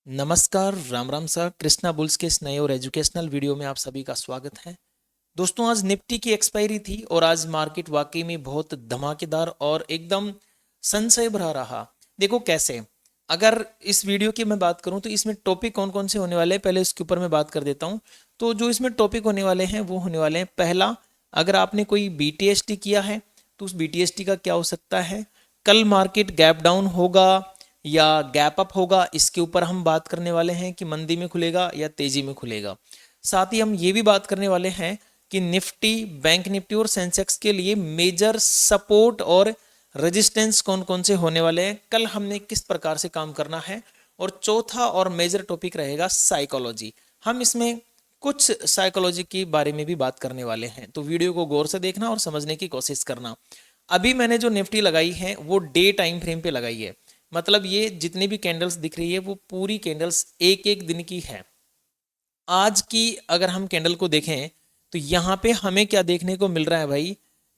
नमस्कार, Ram Ram sir. Krishna bulls के इस नए और एजुकेशनल वीडियो में आप सभी का स्वागत है। दोस्तों, आज निफ्टी की एक्सपायरी थी और आज मार्केट वाकई में बहुत धमाकेदार और एकदम संशय भरा रहा। देखो कैसे, अगर इस वीडियो की मैं बात करूं तो इसमें टॉपिक कौन कौन से होने वाले हैं, पहले उसके ऊपर मैं बात कर देता हूं। तो जो इसमें टॉपिक होने वाले हैं वो होने वाले हैं, पहला, अगर आपने कोई बीटीएसटी किया है तो उस बीटीएसटी का क्या हो सकता है, कल मार्केट गैप डाउन होगा या गैप अप होगा, इसके ऊपर हम बात करने वाले हैं कि मंदी में खुलेगा या तेजी में खुलेगा। साथ ही हम ये भी बात करने वाले हैं कि निफ्टी, बैंक निफ्टी और सेंसेक्स के लिए मेजर सपोर्ट और रेजिस्टेंस कौन कौन से होने वाले हैं, कल हमने किस प्रकार से काम करना है। और चौथा और मेजर टॉपिक रहेगा साइकोलॉजी। हम इसमें कुछ साइकोलॉजी के बारे में भी बात करने वाले हैं, तो वीडियो को गौर से देखना और समझने की कोशिश करना। अभी मैंने जो निफ्टी लगाई है वो डे टाइम फ्रेम पे लगाई है, मतलब ये जितनी भी कैंडल्स दिख रही है वो पूरी कैंडल्स एक एक दिन की है। आज की अगर हम कैंडल को देखें तो यहाँ पे हमें क्या देखने को मिल रहा है भाई,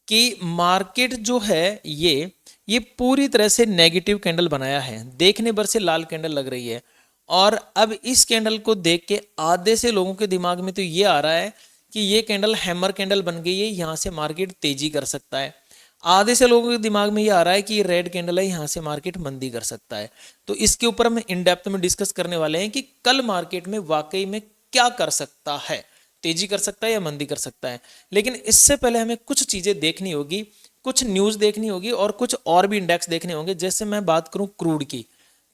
कि मार्केट जो है ये पूरी तरह से नेगेटिव कैंडल बनाया है, देखने भर से लाल कैंडल लग रही है। और अब इस कैंडल को देख के आधे से लोगों के दिमाग में तो ये आ रहा है कि ये कैंडल हैमर कैंडल बन गई है, यहाँ से मार्केट तेजी कर सकता है। आधे से लोगों के दिमाग में ये आ रहा है कि ये रेड कैंडल है, यहाँ से मार्केट मंदी कर सकता है। तो इसके ऊपर हम इन डेप्थ में डिस्कस करने वाले हैं कि कल मार्केट में वाकई में क्या कर सकता है, तेजी कर सकता है या मंदी कर सकता है। लेकिन इससे पहले हमें कुछ चीजें देखनी होगी, कुछ न्यूज देखनी होगी और कुछ और भी इंडेक्स देखने होंगे। जैसे मैं बात करूं क्रूड की,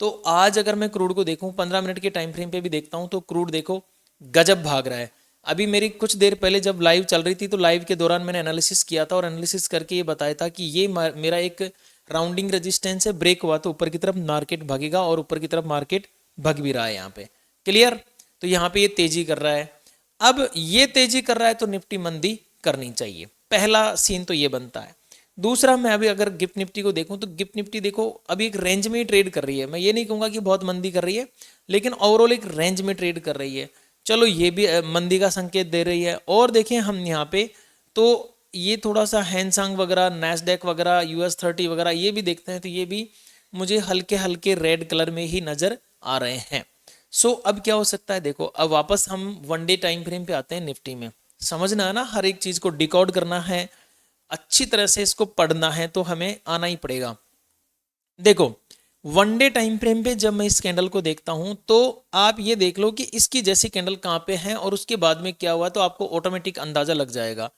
तो आज अगर मैं क्रूड को देखूं 15 मिनट के टाइम फ्रेम पे भी देखता हूं तो क्रूड देखो गजब भाग रहा है। अभी मेरी कुछ देर पहले जब लाइव चल रही थी तो लाइव के दौरान मैंने एनालिसिस किया था और एनालिसिस करके ये बताया था कि ये मेरा एक राउंडिंग रेजिस्टेंस है, ब्रेक हुआ तो ऊपर की तरफ मार्केट भागेगा और ऊपर की तरफ मार्केट भाग भी रहा है यहाँ पे। क्लियर? तो यहाँ पे ये तेजी कर रहा है। अब ये तेजी कर रहा है तो निफ्टी मंदी करनी चाहिए, पहला सीन तो ये बनता है। दूसरा, मैं अभी अगर गिफ्ट निफ्टी को देखूं तो गिफ्ट निफ्टी देखो अभी एक रेंज में ही ट्रेड कर रही है। मैं ये नहीं कहूंगा कि बहुत मंदी कर रही है, लेकिन ओवरऑल एक रेंज में ट्रेड कर रही है। चलो ये भी मंदी का संकेत दे रही है। और देखें हम यहाँ पे तो ये थोड़ा सा हैंगसेंग वगैरह, नैस्डैक वगैरह, US30 वगैरह ये भी देखते हैं तो ये भी मुझे हल्के हल्के रेड कलर में ही नजर आ रहे हैं। सो अब क्या हो सकता है, देखो अब वापस हम वन डे टाइम फ्रेम पे आते हैं निफ्टी में। समझना है ना, हर एक चीज को डिकोड करना है, अच्छी तरह से इसको पढ़ना है तो हमें आना ही पड़ेगा। देखो वन डे टाइम फ्रेम पे जब मैं इस कैंडल को देखता हूं तो आप ये देख लो कि इसकी जैसी कैंडल कहां पे है और उसके बाद में क्या हुआ, तो आपको ऑटोमेटिक अंदाजा लग जाएगा।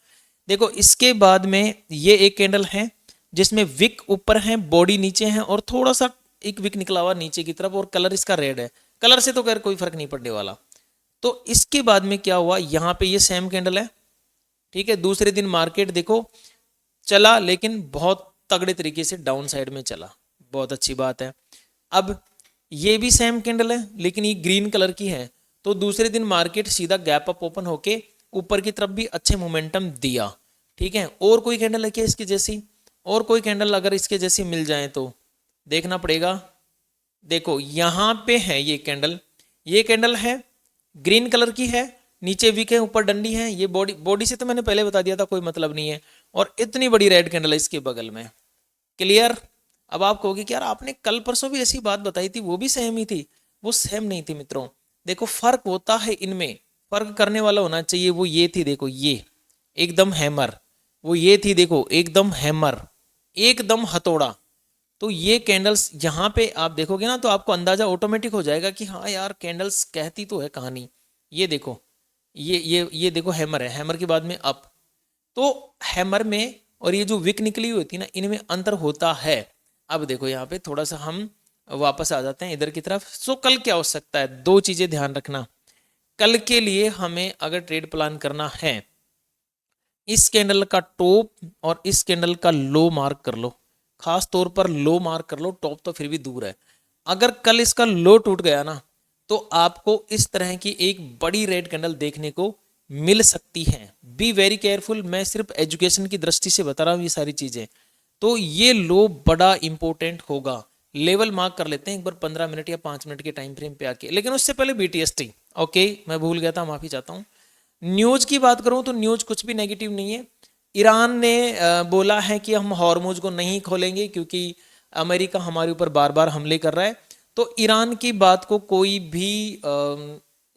देखो इसके बाद में ये एक कैंडल है जिसमें विक ऊपर है, बॉडी नीचे है और थोड़ा सा एक विक निकला हुआ नीचे की तरफ और कलर इसका रेड है। कलर से तो खैर कोई फर्क नहीं पड़ने वाला। तो इसके बाद में क्या हुआ, यहाँ पे ये सेम कैंडल है, ठीक है। दूसरे दिन मार्केट देखो चला, लेकिन बहुत तगड़े तरीके से डाउन साइड में चला, बहुत अच्छी बात है। अब ये भी सेम कैंडल है लेकिन ये ग्रीन कलर की है, तो दूसरे दिन मार्केट सीधा गैप अप ओपन होके ऊपर की तरफ भी अच्छे मोमेंटम दिया, ठीक है। और कोई कैंडल है क्या इसकी जैसी, और कोई कैंडल अगर इसके जैसी मिल जाए तो देखना पड़ेगा। देखो यहाँ पे है ये कैंडल है, ग्रीन कलर की है, नीचे वीक है, ऊपर डंडी है। ये बॉडी बॉडी से तो मैंने पहले बता दिया था कोई मतलब नहीं है। और इतनी बड़ी रेड कैंडल है इसके बगल में। क्लियर? अब आप कहोगे कि यार आपने कल परसों भी ऐसी बात बताई थी, वो भी सेम ही थी। वो सेम नहीं थी मित्रों। देखो फर्क होता है इनमें, फर्क करने वाला होना चाहिए। वो ये थी, देखो ये एकदम हैमर, वो ये थी देखो एकदम हैमर, एकदम हथौड़ा। तो ये कैंडल्स यहाँ पे आप देखोगे ना तो आपको अंदाजा ऑटोमेटिक हो जाएगा कि हाँ यार कैंडल्स कहती तो है कहानी। ये देखो ये देखो हैमर है, हैमर के बाद में अप। तो हैमर में और ये जो विक निकली हुई होती है ना, इनमें अंतर होता है। अब देखो यहाँ पे थोड़ा सा हम वापस आ जाते हैं इधर की तरफ। सो कल क्या हो सकता है, दो चीजें ध्यान रखना। कल के लिए हमें अगर ट्रेड प्लान करना है, इस कैंडल का टॉप और इस कैंडल का लो मार्क कर लो, खास तौर पर लो मार्क कर लो, टॉप तो फिर भी दूर है। अगर कल इसका लो टूट गया ना तो आपको इस तरह की एक बड़ी रेड कैंडल देखने को मिल सकती है। बी वेरी केयरफुल, मैं सिर्फ एजुकेशन की दृष्टि से बता रहा हूँ ये सारी चीजें। तो ये लो बड़ा इंपॉर्टेंट होगा। लेवल मार्क कर लेते हैं एक बार 15 मिनट या 5 मिनट के टाइम फ्रेम पे आके, लेकिन उससे पहले बीटीएसटी। ओके, मैं भूल गया था, माफी चाहता हूँ। न्यूज की बात करूं तो न्यूज कुछ भी नेगेटिव नहीं है। ईरान ने बोला है कि हम हॉर्मुज को नहीं खोलेंगे क्योंकि अमेरिका हमारे ऊपर बार बार हमले कर रहा है। तो ईरान की बात को कोई भी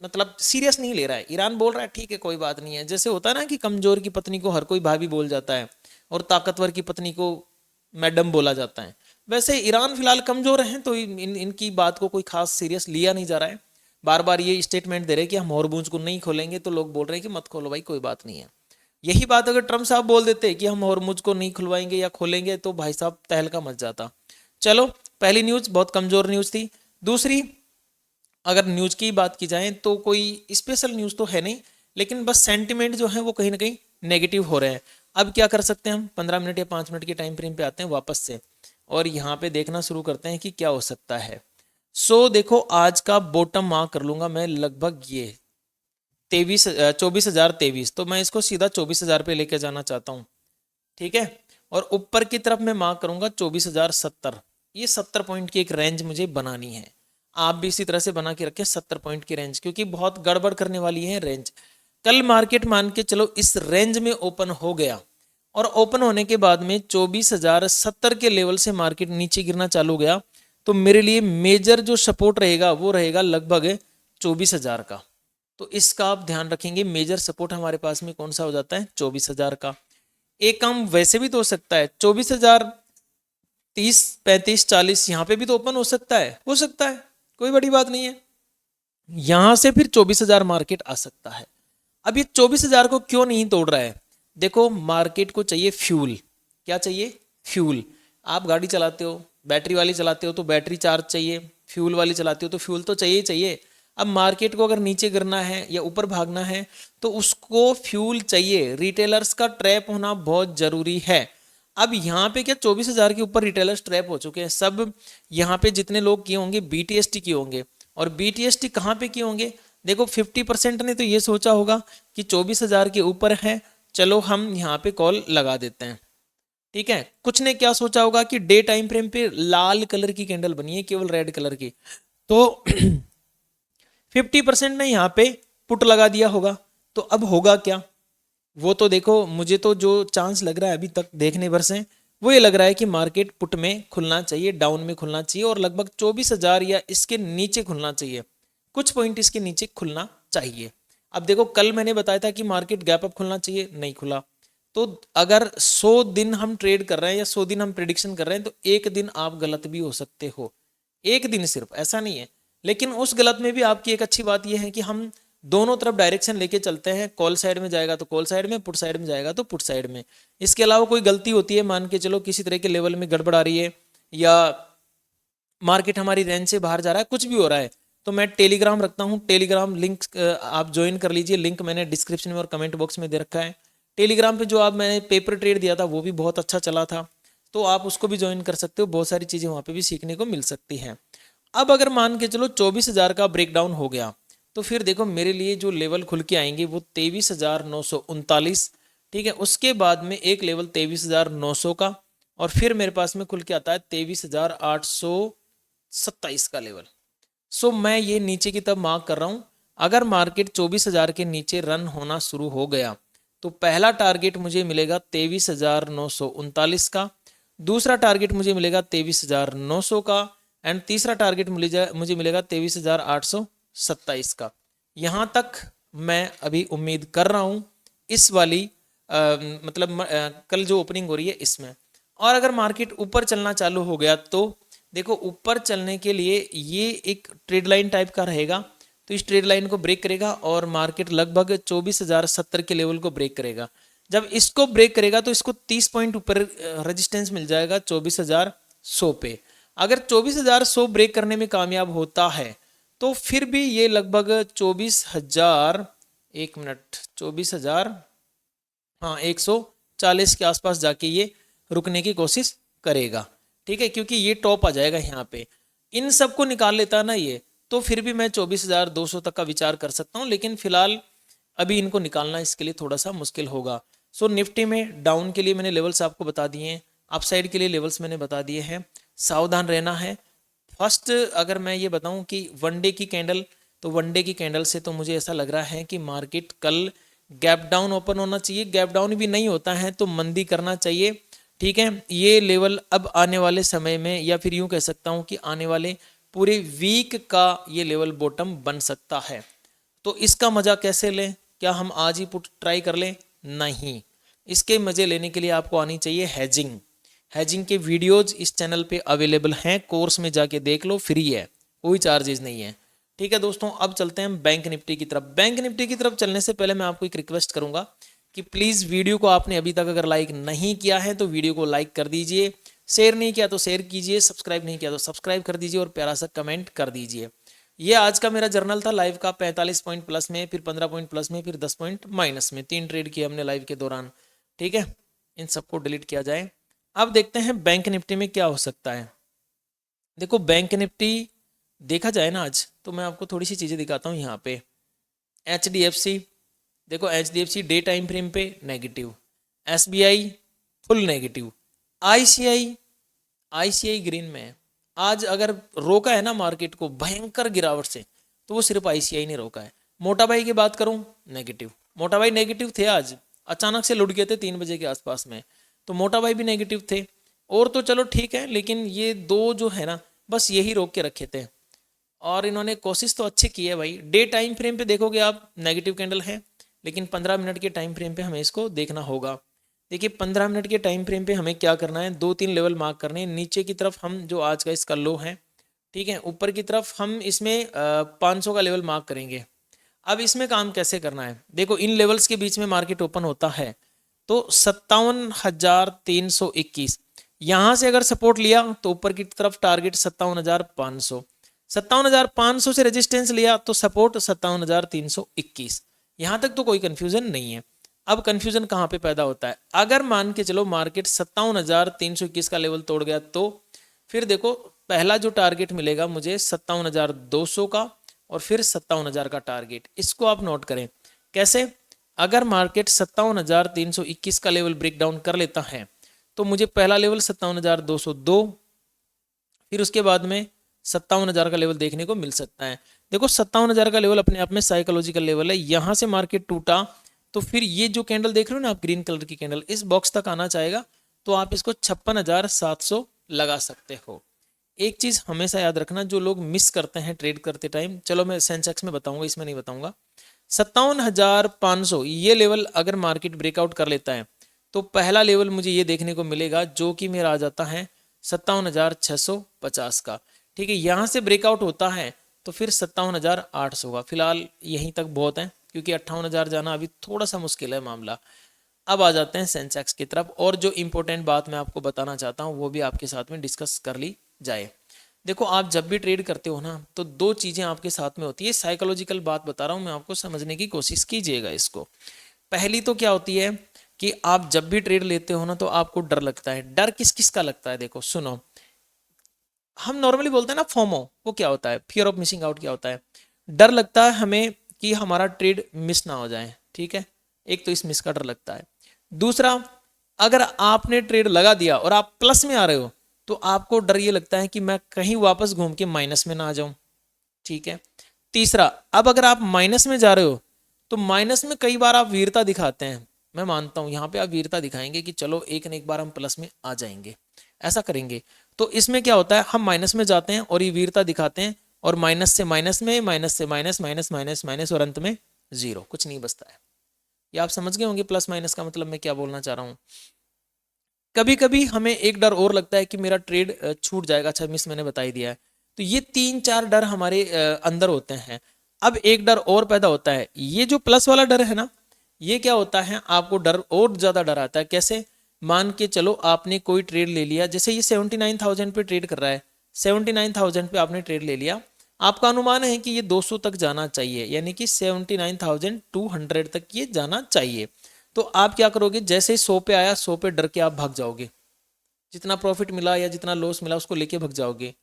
मतलब सीरियस नहीं ले रहा है। ईरान बोल रहा है ठीक है कोई बात नहीं है, जैसे होता है ना कि कमजोर की पत्नी को हर कोई भाभी बोल जाता है और ताकतवर की पत्नी को मैडम बोला जाता है, वैसे ईरान फिलहाल कमजोर हैं तो इनकी बात को कोई खास सीरियस लिया नहीं जा रहा है। बार बार ये स्टेटमेंट दे रहे हैं कि हम हॉर्मूज को नहीं खोलेंगे, तो लोग बोल रहे हैं कि मत खोलो भाई कोई बात नहीं है। यही बात अगर ट्रम्प साहब बोल देते कि हम हॉर्मूज को नहीं खुलवाएंगे या खोलेंगे तो भाई साहब तहलका मच जाता। चलो, पहली न्यूज बहुत कमजोर न्यूज थी। दूसरी, अगर न्यूज की बात की जाए तो कोई स्पेशल न्यूज तो है नहीं, लेकिन बस सेंटिमेंट जो है वो कहीं ना कहीं नेगेटिव हो रहे हैं। अब क्या कर सकते हैं हम, 15 मिनट या 5 मिनट के टाइम फ्रेम पे आते हैं वापस से और यहाँ पे देखना शुरू करते हैं कि क्या हो सकता है। देखो, आज का बॉटम मार्क कर लूंगा मैं लगभग ये 24,023, तो मैं इसको सीधा 24,000 पे लेके जाना चाहता हूँ। ठीक है, और ऊपर की तरफ मैं मार्क करूंगा 24,070। ये 70 पॉइंट की एक रेंज मुझे बनानी है। आप भी इसी तरह से बना के रखें 70 पॉइंट की रेंज, क्योंकि बहुत गड़बड़ करने वाली है रेंज। कल मार्केट मान के चलो इस रेंज में ओपन हो गया और ओपन होने के बाद में 24,070 के लेवल से मार्केट नीचे गिरना चालू हो गया, तो मेरे लिए मेजर जो सपोर्ट रहेगा वो रहेगा लगभग 24,000 का। तो इसका आप ध्यान रखेंगे, मेजर सपोर्ट हमारे पास में कौन सा हो जाता है, 24,000 का। एक काम वैसे भी तो हो सकता है, 24,030, 35, 40 यहाँ पे भी तो ओपन हो सकता है, कोई बड़ी बात नहीं है। यहां से फिर 24,000 मार्केट आ सकता है। अब ये 24,000 को क्यों नहीं तोड़ रहा है? देखो, मार्केट को चाहिए फ्यूल। क्या चाहिए? फ्यूल। आप गाड़ी चलाते हो, बैटरी वाली चलाते हो तो बैटरी चार्ज चाहिए, फ्यूल वाली चलाते हो तो फ्यूल तो चाहिए ही चाहिए। अब मार्केट को अगर नीचे गिरना है या ऊपर भागना है तो उसको फ्यूल चाहिए। रिटेलर्स का ट्रैप होना बहुत जरूरी है। अब यहाँ पे क्या 24,000 के ऊपर रिटेलर्स ट्रैप हो चुके हैं सब। यहाँ पे जितने लोग किए होंगे बीटीएसटी किए होंगे, और बीटीएसटी कहाँ पे किए होंगे? देखो 50% ने तो ये सोचा होगा कि 24,000 के ऊपर है, चलो हम यहाँ पे कॉल लगा देते हैं। ठीक है, कुछ ने क्या सोचा होगा कि डे टाइम फ्रेम पे लाल कलर की कैंडल बनी है, केवल रेड कलर की, तो 50% ने यहाँ पे पुट लगा दिया होगा। तो अब होगा क्या, वो तो देखो, मुझे तो जो चांस लग रहा है अभी तक देखने भर से, वो ये लग रहा है कि मार्केट पुट में खुलना चाहिए, डाउन में खुलना चाहिए और लगभग 24,000 या इसके नीचे खुलना चाहिए, कुछ पॉइंट इसके नीचे खुलना चाहिए। अब देखो, कल मैंने बताया था कि मार्केट गैप अप खुलना चाहिए, नहीं खुला। तो अगर 100 दिन हम ट्रेड कर रहे हैं या 100 दिन हम प्रिडिक्शन कर रहे हैं तो एक दिन आप गलत भी हो सकते हो, एक दिन सिर्फ, ऐसा नहीं है। लेकिन उस गलत में भी आपकी एक अच्छी बात यह है कि हम दोनों तरफ डायरेक्शन लेके चलते हैं, कॉल साइड में जाएगा तो कॉल साइड में, पुट साइड में जाएगा तो पुट साइड में। इसके अलावा कोई गलती होती है, मान के चलो किसी तरह के लेवल में गड़बड़ आ रही है या मार्केट हमारी रेंज से बाहर जा रहा है, कुछ भी हो रहा है, तो मैं टेलीग्राम रखता हूँ, टेलीग्राम लिंक आप ज्वाइन कर लीजिए। लिंक मैंने डिस्क्रिप्शन में और कमेंट बॉक्स में दे रखा है। टेलीग्राम पे जो आप मैंने पेपर ट्रेड दिया था वो भी बहुत अच्छा चला था, तो आप उसको भी ज्वाइन कर सकते हो, बहुत सारी चीज़ें वहाँ पे भी सीखने को मिल सकती हैं। अब अगर मान के चलो 24,000 का ब्रेकडाउन हो गया तो फिर देखो मेरे लिए जो लेवल खुल के आएंगे वो 23,939। ठीक है, उसके बाद में एक लेवल 23,900 का, और फिर मेरे पास में खुल के आता है 23,827 का लेवल। मैं ये नीचे की तरफ मार्क कर रहा हूँ। अगर मार्केट 24,000 के नीचे रन होना शुरू हो गया तो पहला टारगेट मुझे मिलेगा 23,939 का, दूसरा टारगेट मुझे मिलेगा 23,900 का, एंड तीसरा टारगेट मुझे मिलेगा 23,827 का। यहाँ तक मैं अभी उम्मीद कर रहा हूँ इस वाली कल जो ओपनिंग हो रही है इसमें। और अगर मार्केट ऊपर चलना चालू हो गया तो देखो, ऊपर चलने के लिए ये एक ट्रेड लाइन टाइप का रहेगा, तो इस ट्रेड लाइन को ब्रेक करेगा और मार्केट लगभग 24,070 के लेवल को ब्रेक करेगा। जब इसको ब्रेक करेगा तो इसको 30 पॉइंट ऊपर रेजिस्टेंस मिल जाएगा 24,100 पे। अगर 24,100 ब्रेक करने में कामयाब होता है तो फिर भी ये लगभग 24,000, एक मिनट, 24,000, हाँ, 140 के आसपास जाके ये रुकने की कोशिश करेगा। ठीक है, क्योंकि ये टॉप आ जाएगा यहाँ पे। इन सबको निकाल लेता ना ये, तो फिर भी मैं 24,200 तक का विचार कर सकता हूँ, लेकिन फिलहाल अभी इनको निकालना इसके लिए थोड़ा सा मुश्किल होगा। निफ्टी में डाउन के लिए मैंने लेवल्स आपको बता दिए हैं, अपसाइड के लिए लेवल्स मैंने बता दिए हैं, सावधान रहना है। फर्स्ट, अगर मैं ये बताऊं कि वनडे की कैंडल, तो वनडे की कैंडल से तो मुझे ऐसा लग रहा है कि मार्केट कल गैप डाउन ओपन होना चाहिए। गैप डाउन भी नहीं होता है तो मंदी करना चाहिए। ठीक है, ये लेवल अब आने वाले समय में, या फिर यूं कह सकता हूं कि आने वाले पूरे वीक का ये लेवल बॉटम बन सकता है। तो इसका मजा कैसे लें? क्या हम आज ही पुट ट्राई कर लें? नहीं, इसके मजे लेने के लिए आपको आनी चाहिए हैजिंग। हैजिंग के वीडियोज इस चैनल पे अवेलेबल हैं, कोर्स में जाके देख लो, फ्री है, कोई चार्जेस नहीं है। ठीक है दोस्तों, अब चलते हैं बैंक निफ्टी की तरफ। बैंक निफ्टी की तरफ चलने से पहले मैं आपको एक रिक्वेस्ट करूंगा कि प्लीज़ वीडियो को आपने अभी तक अगर लाइक नहीं किया है तो वीडियो को लाइक कर दीजिए, शेयर नहीं किया तो शेयर कीजिए, सब्सक्राइब नहीं किया तो सब्सक्राइब कर दीजिए और प्यारा सा कमेंट कर दीजिए। ये आज का मेरा जर्नल था लाइव का, 45 पॉइंट प्लस में, फिर 15 पॉइंट प्लस में, फिर 10 पॉइंट माइनस में, 3 ट्रेड किए हमने लाइव के दौरान। ठीक है, इन सबको डिलीट किया जाए। अब देखते हैं बैंक निफ्टी में क्या हो सकता है। देखो बैंक निफ्टी देखा जाए ना आज, तो मैं आपको थोड़ी सी चीज़ें दिखाता हूँ यहाँ पे। HDFC, देखो HDFC डे टाइम फ्रेम पे negative, SBI full negative, ICI green में है। आज अगर रोका है ना मार्केट को भयंकर गिरावट से, तो वो सिर्फ ICI ने रोका है। मोटा भाई की बात करूं, नेगेटिव, मोटा भाई नेगेटिव थे आज, अचानक से लुट गए थे 3 बजे के आसपास में, तो मोटा भाई भी नेगेटिव थे। और तो चलो ठीक है, लेकिन ये दो जो है ना, बस यही रोक के रखे थे, और इन्होंने कोशिश तो अच्छी की है भाई। डे टाइम फ्रेम पे देखोगे आप नेगेटिव कैंडल है, लेकिन 15 मिनट के टाइम फ्रेम पे हमें इसको देखना होगा। देखिए 15 मिनट के टाइम फ्रेम पे हमें क्या करना है, 2-3 लेवल मार्क करने हैं। नीचे की तरफ हम जो आज का इसका लो है, ठीक है, ऊपर की तरफ हम इसमें 500 का लेवल मार्क करेंगे। अब इसमें काम कैसे करना है, देखो इन लेवल्स के बीच में मार्केट ओपन होता है तो 57,321, यहाँ से अगर सपोर्ट लिया तो ऊपर की तरफ टारगेट 57,500, 57,500 से रेजिस्टेंस लिया तो सपोर्ट 57,321। यहाँ तक तो कोई कंफ्यूजन नहीं है। अब कंफ्यूजन कहाँ पे पैदा होता है, अगर मान के चलो मार्केट 57,321 का लेवल तोड़ गया, तो फिर देखो पहला जो टारगेट मिलेगा मुझे 57,200 का, और फिर 57,000 का टारगेट। इसको आप नोट करें कैसे, अगर मार्केट 57,321 का लेवल ब्रेक डाउन कर लेता है तो मुझे पहला लेवल 57,202, फिर उसके बाद में 57,000 का लेवल देखने को मिल सकता है। देखो 57,000 का लेवल अपने आप में साइकोलॉजिकल लेवल है। यहाँ से मार्केट टूटा तो फिर ये जो कैंडल देख रहे हो ना आप, ग्रीन कलर की कैंडल, इस बॉक्स तक आना चाहेगा तो आप इसको 56,700 लगा सकते हो। एक चीज हमेशा याद रखना, जो लोग मिस करते हैं ट्रेड करते टाइम, चलो मैं सेंसेक्स में बताऊंगा, इसमें नहीं बताऊंगा। 57,500 ये लेवल अगर मार्केट ब्रेकआउट कर लेता है तो पहला लेवल मुझे ये देखने को मिलेगा जो कि मेरा आ जाता है 57,650 का। ठीक है, यहाँ से ब्रेकआउट होता है तो फिर 57,800 का। फिलहाल यहीं तक बहुत है, क्योंकि 58,000 जाना अभी थोड़ा सा मुश्किल है मामला। अब आ जाते हैं सेंसेक्स की तरफ, और जो इंपॉर्टेंट बात मैं आपको बताना चाहता हूँ वो भी आपके साथ में डिस्कस कर ली जाए। देखो आप जब भी ट्रेड करते हो ना, तो 2 चीज़ें आपके साथ में होती है। साइकोलॉजिकल बात बता रहा हूँ मैं आपको, समझने की कोशिश कीजिएगा इसको। पहली तो क्या होती है कि आप जब भी ट्रेड लेते हो ना, तो आपको डर लगता है। डर किस किस का लगता है, देखो सुनो, हम नॉर्मली बोलते हैं ना फोमो, वो क्या होता है, फियर ऑफ मिसिंग आउट क्या होता है। डर लगता है हमें कि हमारा ट्रेड मिस ना हो जाए। ठीक है, एक तो इस मिस का डर लगता है। दूसरा, अगर आपने ट्रेड लगा दिया और आप प्लस में आ रहे हो तो आपको डर ये लगता है कि मैं कहीं वापस घूम के माइनस में ना आ जाऊं। ठीक है, तीसरा, अब अगर आप माइनस में जा रहे हो तो माइनस में कई बार आप वीरता दिखाते हैं। मैं मानता हूं यहाँ पे आप वीरता दिखाएंगे कि चलो एक न एक बार हम प्लस में आ जाएंगे, ऐसा करेंगे। तो इसमें क्या होता है, हम माइनस में जाते हैं और ये वीरता दिखाते हैं, और माइनस से माइनस में, माइनस से माइनस, माइनस माइनस माइनस, और अंत में जीरो, कुछ नहीं बचता है। ये आप समझ गए होंगे प्लस माइनस का मतलब मैं क्या बोलना चाह रहा हूँ। कभी कभी हमें एक डर और लगता है कि मेरा ट्रेड छूट जाएगा। अच्छा मिस मैंने बता ही दिया है। तो ये 3-4 डर हमारे अंदर होते हैं। अब एक डर और पैदा होता है, ये जो प्लस वाला डर है ना, ये क्या होता है, आपको डर और ज्यादा डर आता है। कैसे, मान के चलो आपने कोई ट्रेड ले लिया, जैसे ये 79,000 पे ट्रेड कर रहा है, 79,000 पे आपने ट्रेड ले लिया, आपका अनुमान है कि ये 200 तक जाना चाहिए, यानी कि 79,200 तक ये जाना चाहिए। तो आप क्या करोगे, जैसे ही 100 पे आया, 100 पे डर के आप भाग जाओगे, जितना प्रॉफिट मिला या जितना लॉस मिला उसको लेके भाग जाओगे।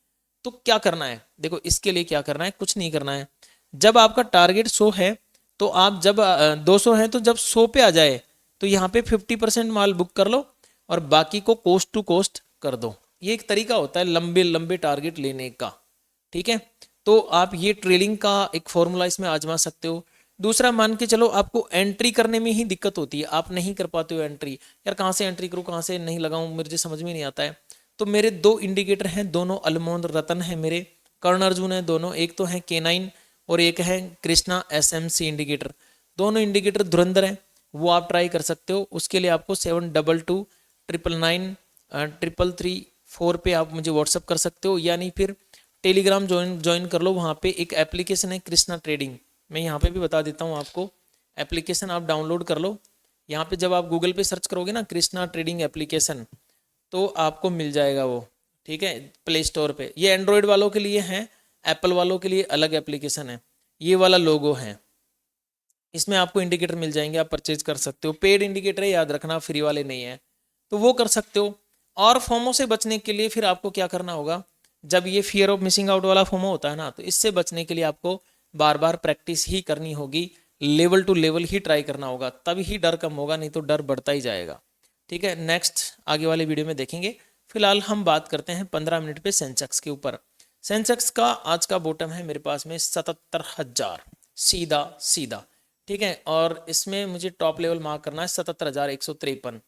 तो क्या करना है, देखो इसके लिए क्या करना है, कुछ नहीं करना है। जब आपका टारगेट 100 है तो आप जब 200 है तो जब 100 पे आ जाए तो यहाँ पे 50% माल बुक कर लो और बाकी को कोस्ट टू कोस्ट कर दो। ये एक तरीका होता है लंबे लंबे टारगेट लेने का। ठीक है, तो आप ये ट्रेडिंग का एक फॉर्मूला इसमें आजमा सकते हो। दूसरा, मान के चलो आपको एंट्री करने में ही दिक्कत होती है, आप नहीं कर पाते हो एंट्री, यार कहाँ से एंट्री करूँ, कहाँ से नहीं लगाऊं, मुझे समझ में नहीं आता है। तो मेरे 2 इंडिकेटर हैं, दोनों अलमोंड रतन है मेरे, कर्ण अर्जुन है दोनों, एक तो है K9 और एक है कृष्णा SMC इंडिकेटर। दोनों इंडिकेटर धुरंधर है, वो आप ट्राई कर सकते हो। उसके लिए आपको 7229993334 पे आप मुझे व्हाट्सअप कर सकते हो, यानी फिर टेलीग्राम ज्वाइन कर लो। वहाँ पे एक एप्लीकेशन है कृष्णा ट्रेडिंग, मैं यहाँ पे भी बता देता हूँ आपको। एप्लीकेशन आप डाउनलोड कर लो। यहाँ पे जब आप गूगल पे सर्च करोगे ना कृष्णा ट्रेडिंग एप्लीकेशन, तो आपको मिल जाएगा वो, ठीक है, प्ले स्टोर पे। ये एंड्रॉयड वालों के लिए है, एप्पल वालों के लिए अलग एप्लीकेशन है। ये वाला लोगो है, इसमें आपको इंडिकेटर मिल जाएंगे, आप परचेज कर सकते हो। पेड इंडिकेटर है, याद रखना, फ्री वाले नहीं है, तो वो कर सकते हो। और फोमो से बचने के लिए फिर आपको क्या करना होगा, जब ये फियर ऑफ मिसिंग आउट वाला फोमो होता है ना, तो इससे बचने के लिए आपको बार बार प्रैक्टिस ही करनी होगी, लेवल टू लेवल ही ट्राई करना होगा, तभी ही डर कम होगा, नहीं तो डर बढ़ता ही जाएगा। ठीक है, नेक्स्ट आगे वाले वीडियो में देखेंगे। फिलहाल हम बात करते हैं 15 मिनट पे सेंसेक्स के ऊपर। सेंसेक्स का आज का बॉटम है मेरे पास में 77,000 सीधा सीधा, ठीक है। और इसमें मुझे टॉप लेवल मार्क करना है 77,153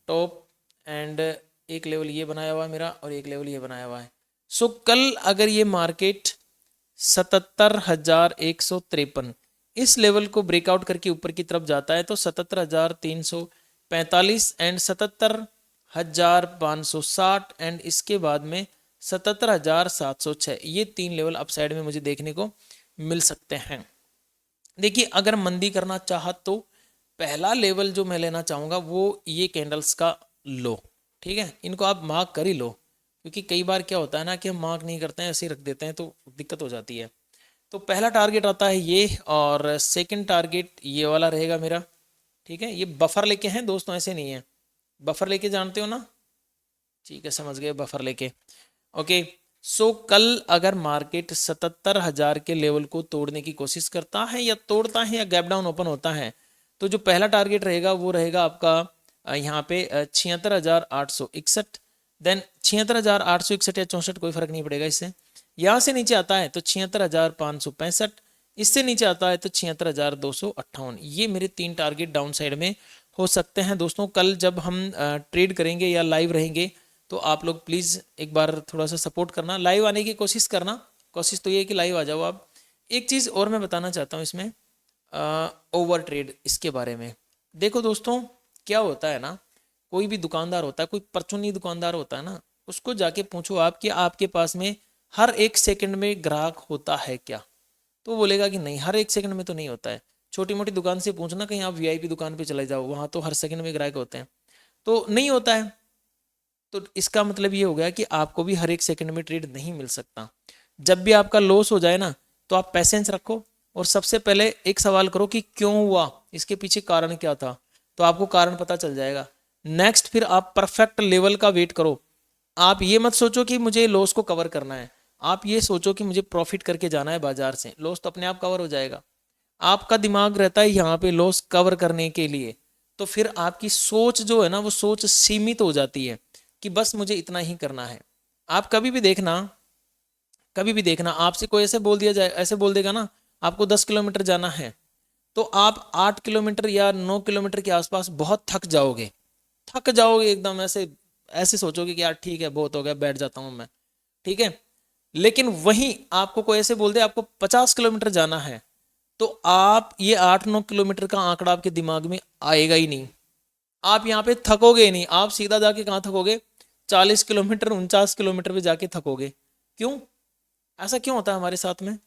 टॉप, एंड एक लेवल ये बनाया हुआ है मेरा और एक लेवल ये बनाया हुआ है। सो कल अगर ये मार्केट 77,153 इस लेवल को ब्रेकआउट करके ऊपर की तरफ जाता है, तो 77,345 एंड 77,560 एंड इसके बाद में 77,706, ये 3 लेवल अपसाइड में मुझे देखने को मिल सकते हैं। देखिए, अगर मंदी करना चाहा तो पहला लेवल जो मैं लेना चाहूँगा वो ये कैंडल्स का लो, ठीक है। इनको आप मार्क कर ही लो, क्योंकि कई बार क्या होता है ना कि हम मार्क नहीं करते हैं, ऐसे ही रख देते हैं, तो दिक्कत हो जाती है। तो पहला टारगेट आता है ये, और सेकंड टारगेट ये वाला रहेगा मेरा, ठीक है। ये बफर लेके हैं दोस्तों, ऐसे नहीं है। बफर लेके जानते हो ना, ठीक है, समझ गए, बफर लेके। ओके, सो कल अगर मार्केट 77,000 के लेवल को तोड़ने की कोशिश करता है या तोड़ता है या गैप डाउन ओपन होता है, तो जो पहला टारगेट रहेगा वो रहेगा आपका यहाँ पे 76,861, देन 76,861 या 64, कोई फर्क नहीं पड़ेगा इससे। यहाँ से नीचे आता है तो 76,565, इससे नीचे आता है तो 76,258। ये मेरे 3 टारगेट डाउन साइड में हो सकते हैं दोस्तों। कल जब हम ट्रेड करेंगे या लाइव रहेंगे, तो आप लोग प्लीज़ एक बार थोड़ा सा सपोर्ट करना, लाइव आने की कोशिश करना। कोशिश तो ये है कि लाइव आ जाओ आप। एक चीज़ और मैं बताना चाहता हूँ इसमें, ओवर ट्रेड, इसके बारे में। देखो दोस्तों, क्या होता है ना, कोई भी दुकानदार होता है, कोई परचूनी दुकानदार होता है ना, उसको जाके पूछो आप कि आपके पास में हर 1 सेकंड में ग्राहक होता है क्या, तो वो बोलेगा कि नहीं, हर 1 सेकंड में तो नहीं होता है। छोटी मोटी दुकान से पूछना, कहीं आप वीआईपी दुकान पे चले जाओ, वहाँ तो हर सेकंड में ग्राहक होते हैं, तो नहीं होता है। तो इसका मतलब ये हो गया कि आपको भी हर 1 सेकंड में ट्रेड नहीं मिल सकता। जब भी आपका लॉस हो जाए ना, तो आप पैसेंस रखो और सबसे पहले एक सवाल करो कि क्यों हुआ, इसके पीछे कारण क्या था, तो आपको कारण पता चल जाएगा। नेक्स्ट फिर आप परफेक्ट लेवल का वेट करो। आप ये मत सोचो कि मुझे लॉस को कवर करना है, आप ये सोचो कि मुझे प्रॉफिट करके जाना है बाजार से, लॉस तो अपने आप कवर हो जाएगा। आपका दिमाग रहता है यहाँ पे लॉस कवर करने के लिए, तो फिर आपकी सोच जो है ना, वो सोच सीमित हो जाती है कि बस मुझे इतना ही करना है। आप कभी भी देखना, कभी भी देखना, आपसे कोई ऐसे बोल दिया जाए, ऐसे बोल देगा ना, आपको 10 किलोमीटर जाना है, तो आप 8 किलोमीटर या 9 किलोमीटर के आसपास बहुत थक जाओगे, थक जाओगे एकदम, ऐसे ऐसे सोचोगे कि यार ठीक है, बहुत हो गया, बैठ जाता हूँ मैं, ठीक है। लेकिन वहीं आपको कोई ऐसे बोल दे आपको 50 किलोमीटर जाना है, तो आप ये 8-9 किलोमीटर का आंकड़ा आपके दिमाग में आएगा ही नहीं, आप यहाँ पे थकोगे ही नहीं। आप सीधा जाके कहाँ थकोगे, 40 किलोमीटर 49 किलोमीटर पे जाके थकोगे। क्यों, ऐसा क्यों होता है हमारे साथ में?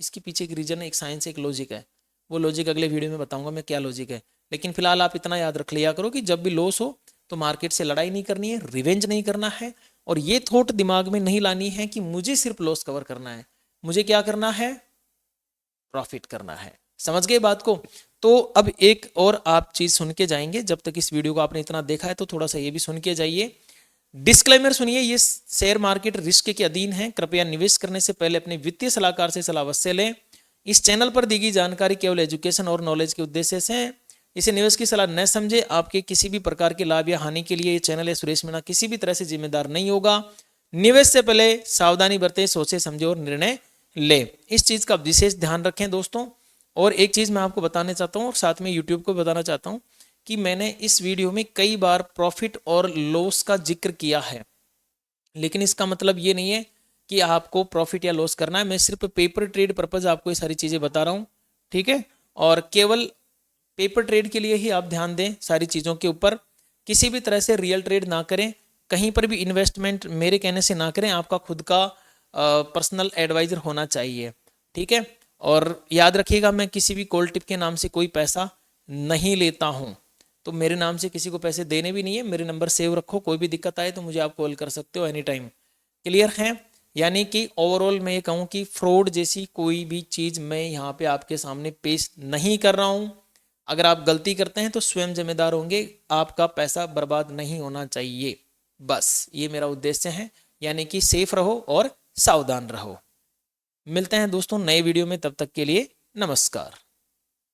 इसके पीछे एक रीजन है, एक साइंस, एक लॉजिक है। वो लॉजिक अगले वीडियो में बताऊंगा मैं क्या लॉजिक है। लेकिन फिलहाल आप इतना याद रख लिया करो कि जब भी लॉस हो तो मार्केट से लड़ाई नहीं करनी है, रिवेंज नहीं करना है, और ये थॉट दिमाग में नहीं लानी है कि मुझे सिर्फ लॉस कवर करना है, मुझे क्या करना है, प्रॉफिट करना है। समझ गए बात को? तो अब एक और आप चीज सुन के जाएंगे, जब तक इस वीडियो को आपने इतना देखा है तो थोड़ा सा ये भी सुन के जाइए। डिस्क्लेमर सुनिए, ये शेयर मार्केट रिस्क के अधीन है, कृपया निवेश करने से पहले अपने वित्तीय सलाहकार से सलाह अवश्य लें। इस चैनल पर दी गई जानकारी केवल एजुकेशन और नॉलेज के उद्देश्य से है, इसे निवेश की सलाह न समझे। आपके किसी भी प्रकार के लाभ या हानि के लिए ये चैनल या सुरेश मीणा किसी भी तरह से जिम्मेदार नहीं होगा। निवेश से पहले सावधानी बरतें, सोचे समझे और निर्णय ले, इस चीज का विशेष ध्यान रखें दोस्तों। और एक चीज मैं आपको बताना चाहता हूँ और साथ में यूट्यूब को बताना चाहता हूँ कि मैंने इस वीडियो में कई बार प्रॉफिट और लॉस का जिक्र किया है, लेकिन इसका मतलब ये नहीं है कि आपको प्रॉफिट या लॉस करना है। मैं सिर्फ पेपर ट्रेड पर्पज आपको ये सारी चीज़ें बता रहा हूँ, ठीक है। और केवल पेपर ट्रेड के लिए ही आप ध्यान दें सारी चीज़ों के ऊपर। किसी भी तरह से रियल ट्रेड ना करें, कहीं पर भी इन्वेस्टमेंट मेरे कहने से ना करें। आपका खुद का पर्सनल एडवाइज़र होना चाहिए, ठीक है। और याद रखिएगा, मैं किसी भी कॉल टिप के नाम से कोई पैसा नहीं लेता हूँ, तो मेरे नाम से किसी को पैसे देने भी नहीं है। मेरे नंबर सेव रखो, कोई भी दिक्कत आए तो मुझे आप कॉल कर सकते हो एनी टाइम। क्लियर है? यानी कि ओवरऑल मैं ये कहूँ कि फ्रॉड जैसी कोई भी चीज़ मैं यहाँ पे आपके सामने पेश नहीं कर रहा हूँ। अगर आप गलती करते हैं तो स्वयं जिम्मेदार होंगे, आपका पैसा बर्बाद नहीं होना चाहिए। बस ये मेरा उद्देश्य है, यानी कि सेफ रहो और सावधान रहो। मिलते हैं दोस्तों नए वीडियो में, तब तक के लिए नमस्कार।